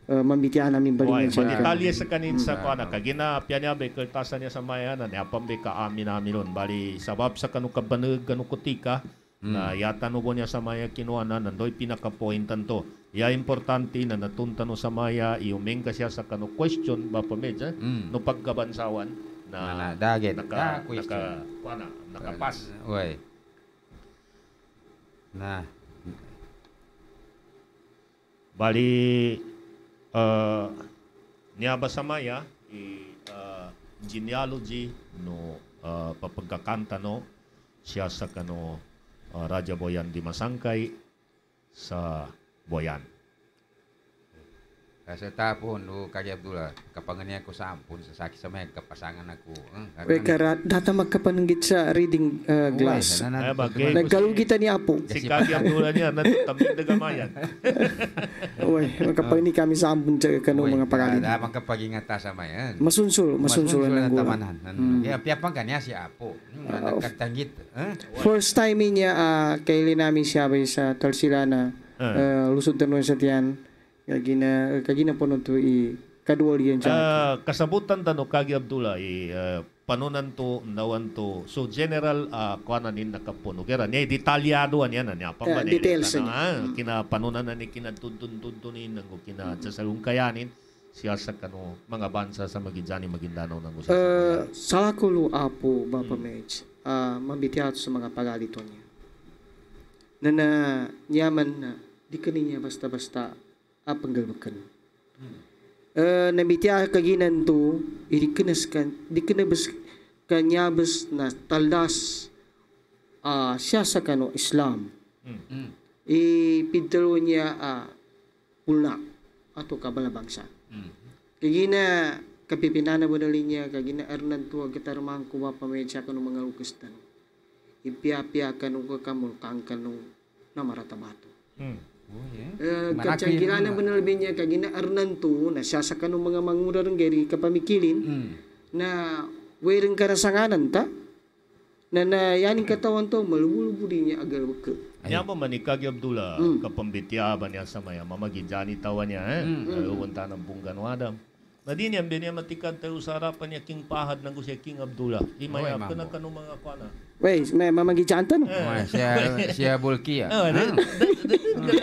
mambitian namin balik siya detalye sa kanin sa kuana kagina pianya be kertasan niya sa maya na niapam be ka amin namin bali sabab sa kano kabaneg kano kutika na yatano niya sa maya kinuha na nandoy pinaka-pointan to. Ya importante na natuntano sa maya iumeng ka siya sa kano question ba pa medya no pagkabansawan na daget nakapas. Oy. Na bali niya ba sa maya genealogy no papagkakanta no siya sa kano Radya Boyan di masangkay sa Boyan. Sa tapon, Kagi Abdullah, kapanganian ko sa ampun, sa sakit sa may kapasangan ako. We karat, data magkapananggit sa reading glass. Nagkalugitan ni Apo. Si Kagi Abdullah niya, natutambing na gamayan. Uy, magkapagni kami sa ampun sa kanong mga pagalin. Dapat kapag-ingata sa mayan. Masunsul na ang gula. tamanan. Kaya piyapang kanya si Apo. Nagkatanggit. First time niya, kaili namin siya sa Talsilana, lusod tanong sa tiyan. Kagina po nito kadual yan siya. Kasabutan tanong Kagi Abdullah, panunan to, nawan to. So general, kuananin nakapuno. Niya, detalyado yan. Details. Kina panunan na ni kinatuntun-tuntunin, kina sasalungkayanin, siya sa mga bansa sa Magidjani, Maguindanao ng usas. Sa kulo Apo, Bapa Medj, mabitiyato sa mga pagalito niya. Na yaman na, di ka niya basta-basta panggalbakan. Nabitiya kaginan to, di kinabas kanyabas na taldas siya sa Islam. Ipidalo niya pulna ato kabalabangsa. Kagina kapipinana mo na linya, kagina arnan to agatarmang kuwa pamedya kanong mga ukistan. Ipiya-piya kanong kakamul kanong namaratabato. Katsangkilana mo na labin niya, kagina arnan to, na siya sa kanong mga mangurarang geri kapamikilin, na wairing karasanganan ta, na yaning katawan to, malubulubo din niya agal waka. Anya mo man ni Kagi Abdullah, kapambitya ba niya sa maya, Mamagidjani tawa niya, uwanta ng bunggan wadam. Nadi niya, niya matikad tayo sa harapan niya, King Pahad ng siya King Abdullah. Imayap ka na kanong mga kwana. Wait, may Mamagidjan no? Siya Bulkia.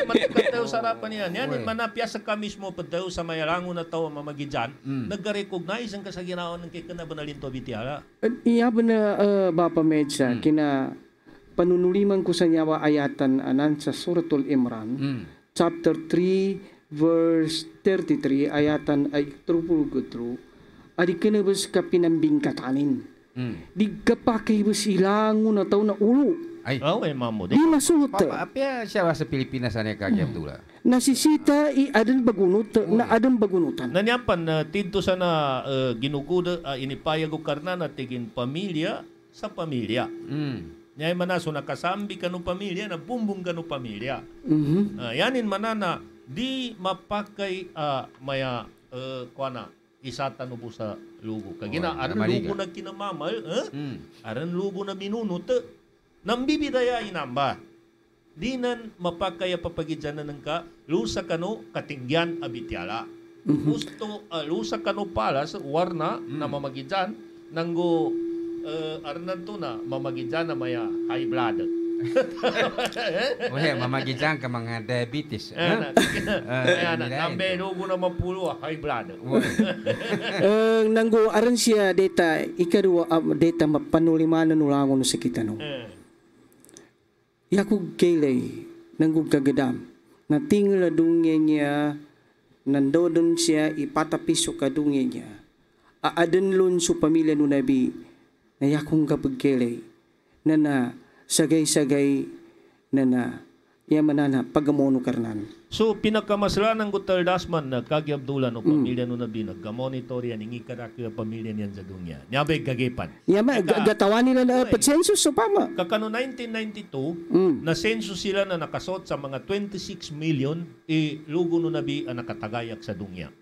Matikad tayo sa harapan niya. Yan, manapya sa ka mismo pa tayo sa mayarango na tawa Mamagidjan. Nagka-recognize ang kasaginaon ng kikanabanalin to bitiara. Iya ba na Bapa Medja, kina panunuliman ko sa nyawa ayatan anan sa Suratul Imran, chapter 3, verse 33, ayatan ay trupulugutru, adi kinabas ka pinambing katanin. Di ka pakibas ilango na tao na ulo. Ay, mamo. Di masulot. Apya siya sa Pilipinas na Kagi Abdullah. Nasisita adan bagunot, na adan bagunutan. Nanyapan, tidto sana ginuguda, inipayag o karna na tigin pamilya sa pamilya. Nyay manaso nakasambi ka no pamilya, na bumbong ka no pamilya. Yanin manana, di mapakay maya kuana isata no sa lugo. Kagina aran lugo na kinamamal, aran lugo na minunot, nambibidaya inamba. Di nan mapakaya papagidyan na ka, lusa kano katingyan abityala. Gusto lusa kano palas, warna na mamagidyan, nanggo aranan to na mamagidyan na maya high blood. Mamagidyan ka mga diabetes. Nambe lugo na mapulo, high blood. Nanggo aran siya data, ikaduwa data mapanulimanan ulangon sa kita no. Yakug kailay, nanggo kagadam, natingala dungya niya, nandodon siya, ipatapiso ka dungya niya. Aadanlon sa pamilya no nabi, na yakong kapagkailay, na sagay-sagay na yamanana pagamono karnan. So pinakamasla ng Gutal Dasman na Kagi Abdullah no pamilya no nabi nagka-monitor yan ingi karakter pamilya niyan sa dunya. Nyabay gagipan. Yama gatawan nila na census so pama. Kakano 1992 na census sila na nakasot sa mga 26 million lugo no nabi ang nakatagayak sa dunya.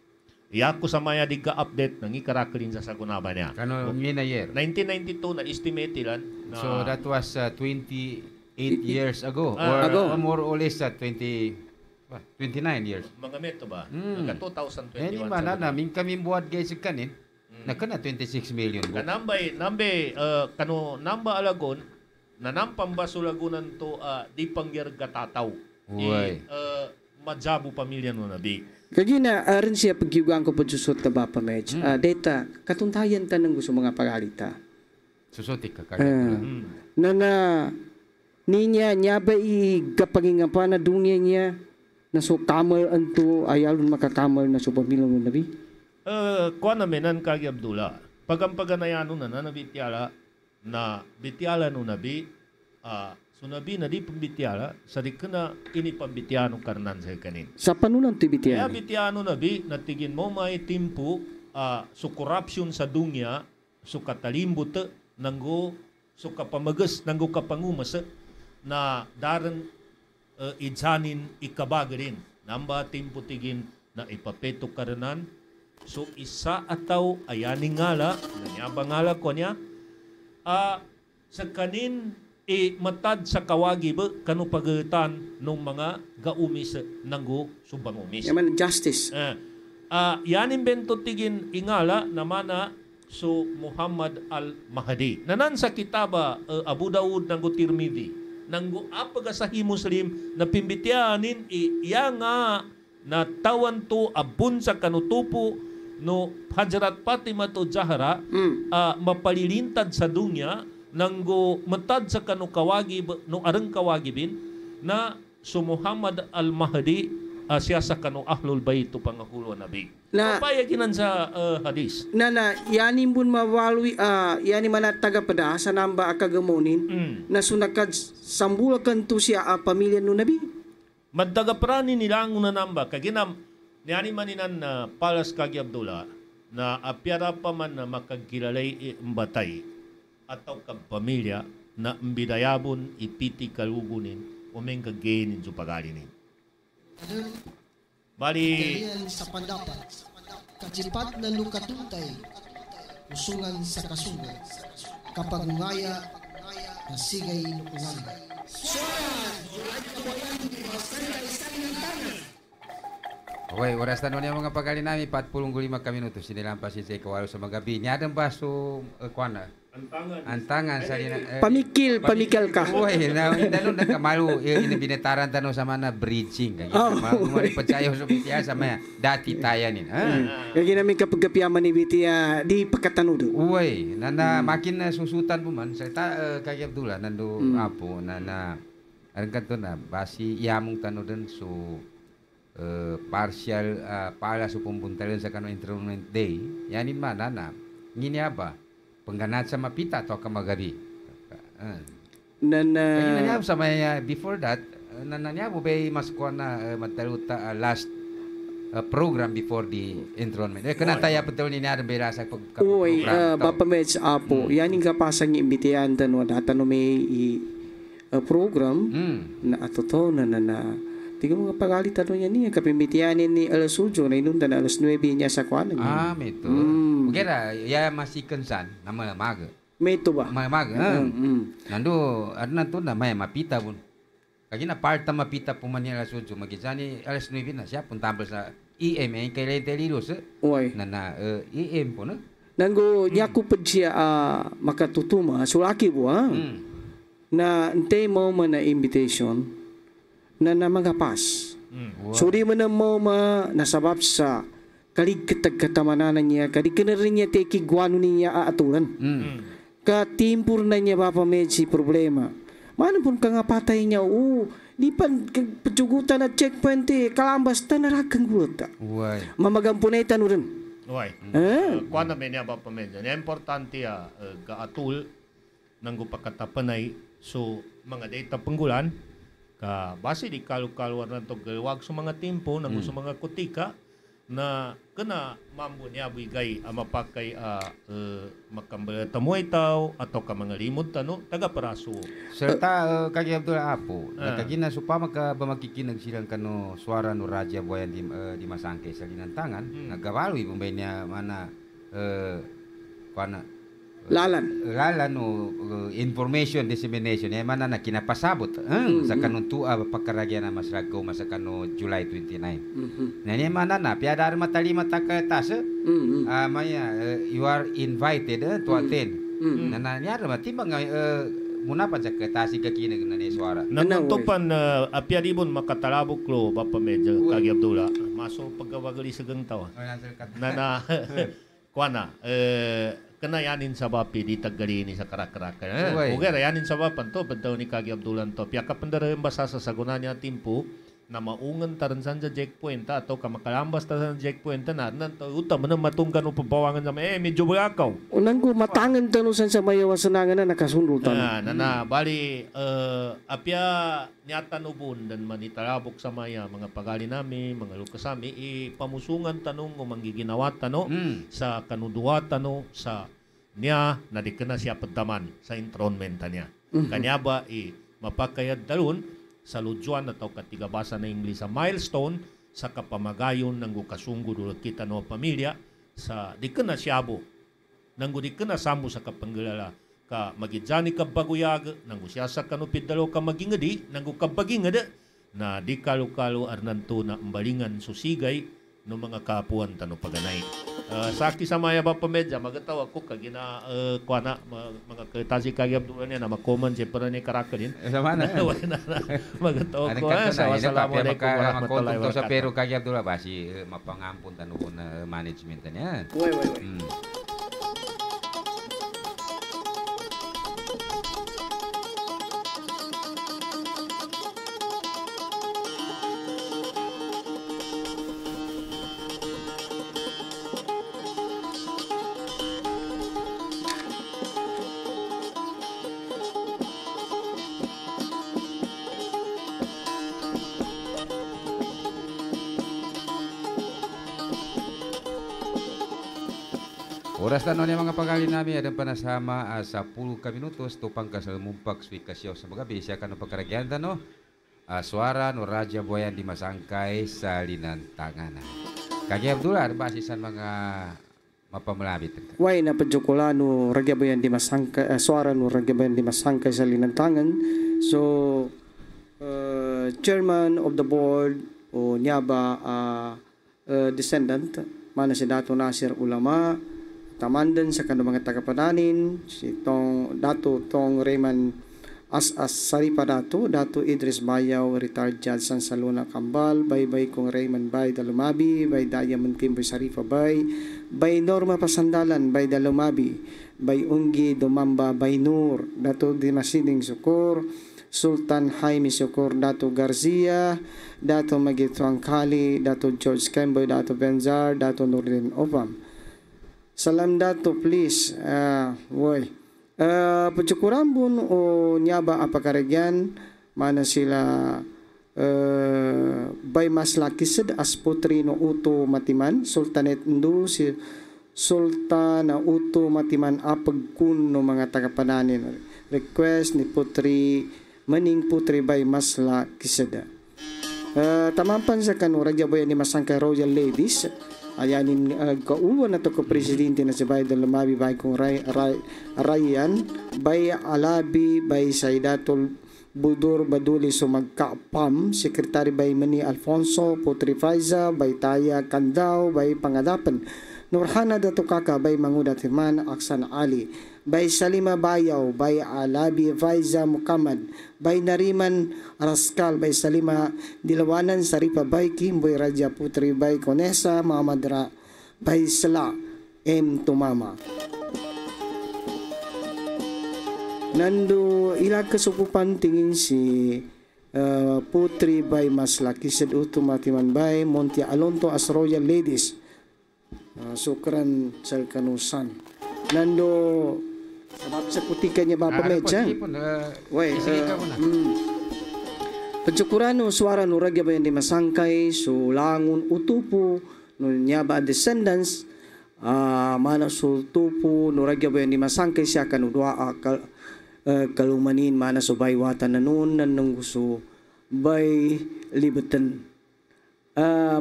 Iyak ko sa maya di ka-update ng ikarakterin sa sagunaba niya. Kano ngina year? 1992 na estimate ilan. So that was 28 years ago. Or more or less 29 years. Mga meto ba? Nagka 2021. Hindi man na, kami buhat guys kanin. Nakana 26 million. Kanambay, kano namba alagon, nanampambaso lagunan to di pangyar gatataw. Madjabo pamilya no nabi. Kagina, aran siya pagyugang ko po susot na Bapa Medj. Data, katuntayan tanang gusto mga pagalita. Susotik ka kagaya. Niya ba kapagingapa na dungya niya na so kamal anto ayalon makakamal na so pamilya no nabi? Kuha namin ang Kagi Abdullah. Pagampaganayano na nabityala na bityala no nabi So nabi na di pambitiala, sa di kena ini pambitiano karnan sa kanin. Sa panunan ti Kaya bitian. bitiano nabi, natigin mo may timpo, so corruption sa dunya, so katalimbot, nanggo, so kapamagas, nanggo kapangumas, na daran idsanin ikabagarin. Namba timpo tigin na ipapeto karanan, so isa ataw ayaning ngala, nanyabang ngala ko niya, sa kanin matad sa kawagi ba kanu pagatan ng mga gaumis nanggo subangumis. Yaman justice. Yanin bento tigin ingala namana so Muhammad al-Mahdi. Nanan sa kitaba Abu Daud nanggo Tirmidhi. Nanggo apaga sa Muslim na pimbitianin iya nga na tawan to abun sa kanutupo no Hazrat Fatima to Zahra mapalilintad sa dunya nanggo matad sa kanu kawagi no arang kawagibin na so Muhammad al-Mahdi siya sa kanu ahlul bait to pangahulo nabi. Na papayaginan sa hadis. na yanin bun mawalwi yani mana taga pada sa namba akagamonin na sunakad sambulakan to siya pamilya no nabi. Magdagaprani nila ang unanamba kaginam niyani maninan na palas kagi Abdullah na apyara pa man na makagkilalay imbatay ataw kag pamilya na mbidayabon ipiti kalugunin umeng kagainin sa pagalinin. Bali, Kalian sa pandapat, kacipat na lukatuntay, usungan sa kasunod, kapag ngaya, nasigay nukungan. Okay, oras tanong niya mga pagkalin namin, 45 minutos, sinilampasin sa ikawalo sa mga gabi. Niyadang ba so, kuana? Antangan sa Pamikil ka. Uy, na nagkamalu, binetaran tanong sa mana bridging. Mari percaya sa bitiya sa maya, dati tayanin. Kaya namin kapag kapiyaman ni bitiya, di pagkatanud. Uy, makin na susutan po man. Sa kay Abdullah, nando apo, ang kanto na, basi iyamong tanong din so, partial para sa pumuntalan sa kanong enrollment day. Yanin man, nginya ba? Pengganaan sa mapita atau kamagabi. Kaya sa may before that, nananya mo bay mas kuha na mataluta last program before the enrollment. Kena taya betul ni ada bela sa pag Uy, Bapa Meds apo, yan yung kapasang imbitihan tanong datan may program na atoto na tingnan mo nga pagali tanong niya niya kapimbitianin ni alas 8 na inundan alas 9 niya sa kuanan niya. Mito. Kira ya masih kensan nama maga. Mito ba? Maga. Nando adna to na may mapita pun. Kagi na parta mapita po man alas 8 magizani alas 9 na siya pun tambal sa EM kay Lenteliros. Uy. Na EM po no. Nanggo niya ko pa siya makatutuma sulaki po na ante mo man na invitation na mga pas. So di man mo nasabab sa kalig katagkatamanan niya, kalig ka na rin niya teki guano niya aatulan. Katimpur na niya Bapa Medsi problema. Mana pun ka nga patay niya, di pan pajugutan na checkpoint kalambas ta narakang gulot. Mamagampunay tanu rin. Uy, kuha na niya Bapa Medsi. Importante kaatul nang gupakatapanay so mga data penggulan ka base di kalu-kaluan na to galwag sa mga timpo nang sa mga kutika na kena mambo niya bigay mapakay makambala tamoy tao atau ka mga limod tano taga paraso serta kagi Abdul apo kagina supama ka bamakikinag silang kano suara no Raja Boyan di Masangke sa ginantangan nagawalo ibumbay niya mana kana lalan o information dissemination mana na kinapasabot sa kanong tua pagkaragyan na masragaw sa kano July 29 na niya mana na piadar matalima takatas maya you are invited to attend na nanyara matibang muna pa sa katasi kakinag na niya suara nanantupan apiadibon makatalabok lo Bapa Medsi kagi Abdullah maso pagkawagali sa gangtaw na kuana kena yanin sa bapi di taggalini sa karak-karakan. Uger yanin sa bapan to bentaw ni kagi Abdullah to. Piaka pendara basa sa sagunanya timpo na maungan taran sa checkpoint atau kamakalambas taran sa checkpoint na utama na matungkan o pabawangan sa medyo bagakaw. Unang ko matangan tanusan sa mayawa sanangan na nakasundutan. Bali apya nyatan ubon dan manitarabok sa maya mga pagali nami, mga lukasami ipamusungan tanong o manggiginawat tano sa kanuduat tano sa niya na di na siya pagdaman sa enthronement niya. Kanya ba mapakayad dalun sa ludjuan atau katigabasa na Ingles sa milestone sa kapamagayon ng kasunggo dulot kita no pamilya sa di ka na siyabo nang di ka na samo sa kapanggilala ka magidjani ka baguyag nang siya sa kanupid dalo ka magingadi nang kabagingada na di kalo-kalo arnanto na umbalingan susigay no mga kapuan tano paganay. Saki sa maya ba pamedya magataw ako kagina kuana mga katasi kagab dulan na makoman si para ni karakterin. Sama na. Magataw ko sa Assalamualaikum warahmatullahi wabarakatuh. Sa pero kagab dulan ba si mapangampun tanu na management niya. Way. Oras na niya mga pagali namin, adang panasama sa 10 minutos, tupang kasalmumpak spikasyo sa mga bisya ka no pagkaragyan no? Suara no Raja Boyan di Masangkay sa Linantangan. Kagi Abdullah, basisan mga mapamalabit. Way na padyokolano Raja Boyan di Masangkay, suara no Raja Boyan di Masangkay sa Linantangan. So, chairman of the board o nyaba descendant, mana si Dato Nasir Ulama, tamandan sa kanang mga tagapadanin, si Dato Raymond As Saripa Dato Idris Bayaw, retired judge San Saluna Kambal, Bay kong Raymond Bay Dalumabi, Bay Diamond Kimboy Sarifa Bay Norma Pasandalan, Bay Dalumabi, Bay Unggi Dumamba, Bay Nur, Dato Dimasiding Sukor, Sultan Jaime Sukor, Dato Garcia, Dato Magituang Kali, Dato George Kemboy, Dato Benzar, Dato Nurdin Opam. Salam Dato, please. Pacukurambun o nyaba apakaragyan, mana sila bay mas lakised as putri no uto matiman, Sultanet Ndu, si Sultana uto matiman apagkun no mga tagapananin. Request ni putri, maning putri bay mas lakised. Tamampan sa kanu, Raja Boyan ni Masangkay Royal Ladies, ayanin kauwan na to ko presidente na si Bay Dalumabi, Bay kong Rayan, Bay Alabi, Bay Saidatul Budur Baduli Sumagkapam, Sekretary Bay Mani Alfonso, Putri Faiza, Bay Taya Kandaw, Bay Pangadapan, Nurhana Dato Kaka, Bay Mangudat Himan, Aksan Ali, Bay Salima Bayaw, Bay Alabi Faiza Mukamad, Bay Nariman Raskal, Bay Salima Dilawanan, Saripa Bay Kimboy Raja Putri, Bay Konesa Mamadra, Bay Sala M. Tumama. Nando ilag kasupupan tingin si Putri Bay Maslakised Utumatiman Bay Monte Alonto as Royal Ladies, Sukran Salkanusan. Nando sa putika niya ba pamedya? Pagsukurano suara no Raja Boyan di Masangkay, so langun utupo no niya ba descendants, mana so tupo no Raja Boyan di Masangkay siya kanudwa kalumanin mana so bay watan na noon nanong gusto bay libetan.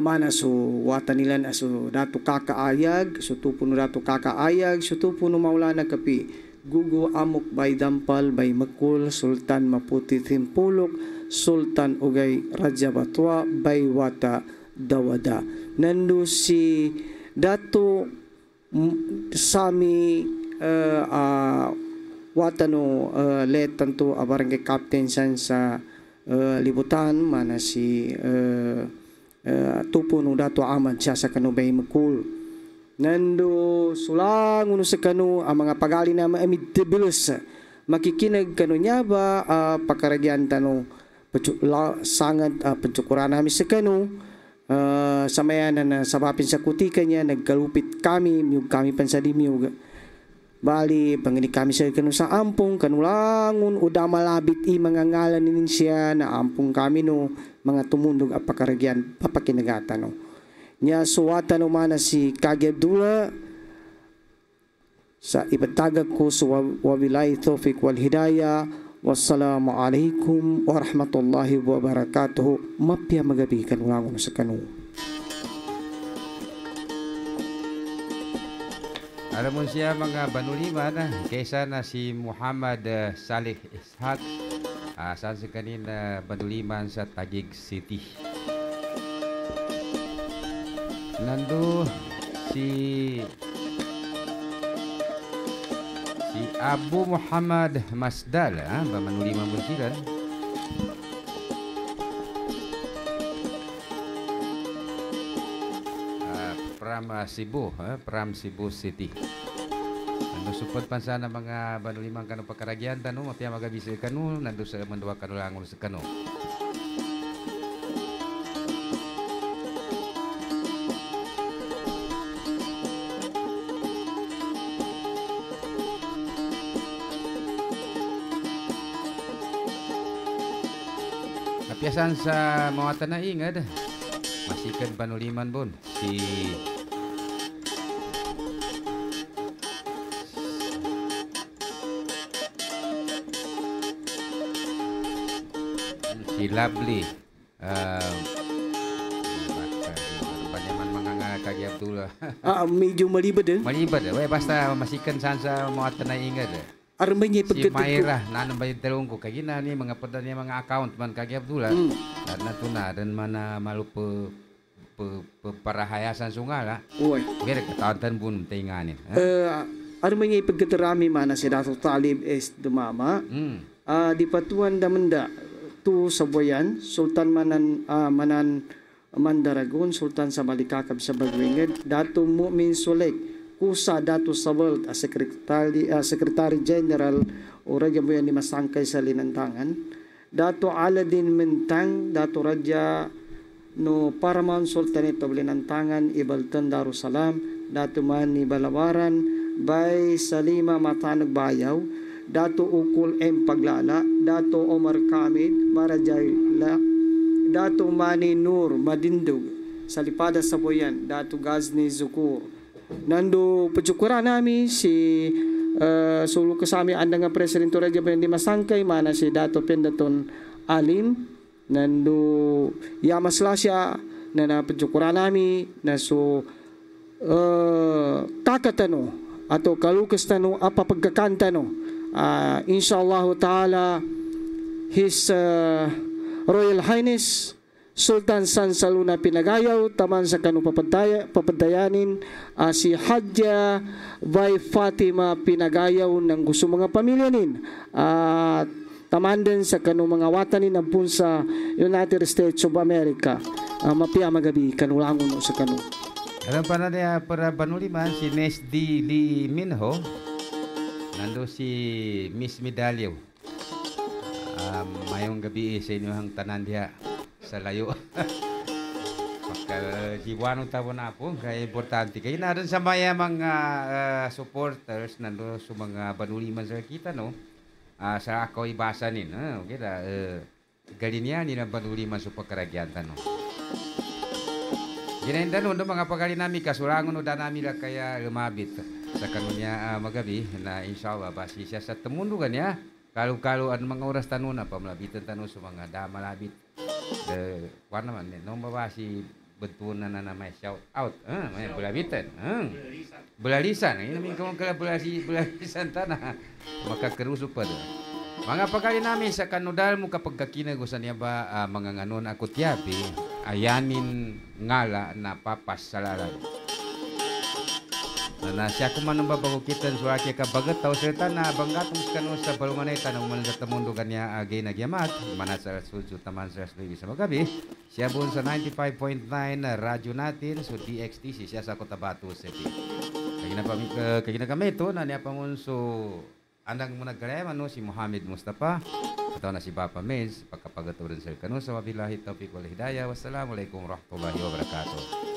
Mana so watan nila na so Dato Kakaayag, so tupo no Dato Kakaayag, so tupo no Maulana Kapi, Gugu Amok Bay Dampal, Bay Makul, Sultan Maputi Timpulok, Sultan Ugay Raja Batwa, Bay Wata Dawada. Nando si Dato Sami Watano letan to barangay captain san sa libutan, mana si tupo no Dato Ahmad siya sa kanubay Makul. Nando sulang uno sa kanu ang mga pagali na maamid debelos makikinag kanu niya ba pakaragyan tano sangat pencukuran namin sa kanu. Samayan na sabapin sa kutika niya, nagkalupit kami, miyog kami pansadi miyog. Bali, pangini kami sa kanu sa ampong, kanulangon, uda malabit mga ngalan ninin siya, na ampong kami no, mga tumundog at pakaragyan, papakinagata no. Nya suwata no mana si Kagi Abdullah, sa ipatagag ko sa wabillahi taufiq wal hidayah. Wassalamualaikum warahmatullahi wabarakatuh. Mapya magabi kanulangon sa kanu. Alam mo siya mga banuliman, kaysa na si Muhammad Salih Ishaq, saan si kanina banuliman sa Taguig City. Nando si Abu Muhammad Masdal, banuliman mo sila. From Cebu City. Nando support pa sana mga banulimang kanu pakaragyan tanu, mapya magabisa kanu, nando sa manduwa kanulangon sa kanu. Napiasan sa mga tanaingad, masikan banuliman bon, si Lovely. Panyaman mga Kagi Abdullah. Medyo malibad Malibad. Basta masikan saan sa mga tanaingad. Armanya Si Mayra, nanong ba yung talong ko? Kaya na ni mga padan niya mga account man Kagi Abdullah. At natuna, dan mana malu parahayasan sungala. Uy. Kaya katawantan bun tinganin. Armanya ipagkatarami mana si Dato Talib es dumama. Di patuan damanda tu sa Boyan, Sultan Manan Mandaragon, Sultan sa Balikakab sa Bagwinged, Dato Mu'min Sulek, Kusa Dato Sabalt, Secretary General o Raja Boyan ni Masangkay sa Linantangan, Dato Aladin Mentang, Dato Raja no Paramount Sultanate of Linantangan, Ibaltan Darussalam, Dato Mani Balawaran, Bay Salima Matanog Bayaw, Dato Ukul M. Paglala, Dato Omar Kamid, Marajayla, Dato Mani Nur Madindog, Salipada Saboyan, Dato Gazni Zukur. Nando pacukuran namin si sulu kasami anda nga Presidente Raja Boyan di Masangkay, mana si Dato Pendaton Alim, nando Yamas Lasya, na napacukuran namin, na so kakatano, atau kalukas tano, apa pagkakanta no. Inshallah ta'ala His Royal Highness Sultan San Saluna Pinagayaw taman sa kanu papadayanin si Hadja Bay Fatima Pinagayaw ng gusto mga pamilya nin taman din sa kanu mga watanin ng punsa United States of America. Mapia magabi kanulangon sa kanu. Alam pa na niya para banuliman si Nesdi Lee Minho. Nando si Miss Medalyo. Mayong gabi sa inyong tanan diha sa layo. Pagka-jiwanong tabo na po, kaya importante. Kaya na rin sa mga supporters, nando sa mga banuliman sa kita, no? Sa ako ibasanin. Okay na, galing niya, nilang banuliman sa pagkaragyan, no? Ginahindan no, mga pagkali namin, kasurangon no, namin lang kaya lumabit sa kanunya magabi na inshallah basi siya sa temundugan niya kalau mga oras tanong na pamlabitan tanong sa mga damalabit kuwan naman nung babasi bentunan na may shout out may bulabitan bulalisan ini namin kung kala bulalisan tanah makakerusok pa doon mga pagkali namin sa kanudal mo kapag kakinagusan niya ba mga nganon ako tiyapi ayanin ngala na papas sa lalay na siya kumanong babagukitan sa aking kabagat tao serta na banggatong skano sa balumanay tanong man sa tamundo kanya agay nagyamat manasar sudso taman sa Luis sa magabi siya buon sa 95.9 radyo natin so DXTC siya sa Cotabato City kaya na kami ito na niya pangunso andang mo nagkarema no si Muhammad Mustafa Ito na si Papa Mins, pagkapagaturin sa kanun sa wabillahi taufiq wal hidayah. Wassalamualaikum warahmatullahi wabarakatuh.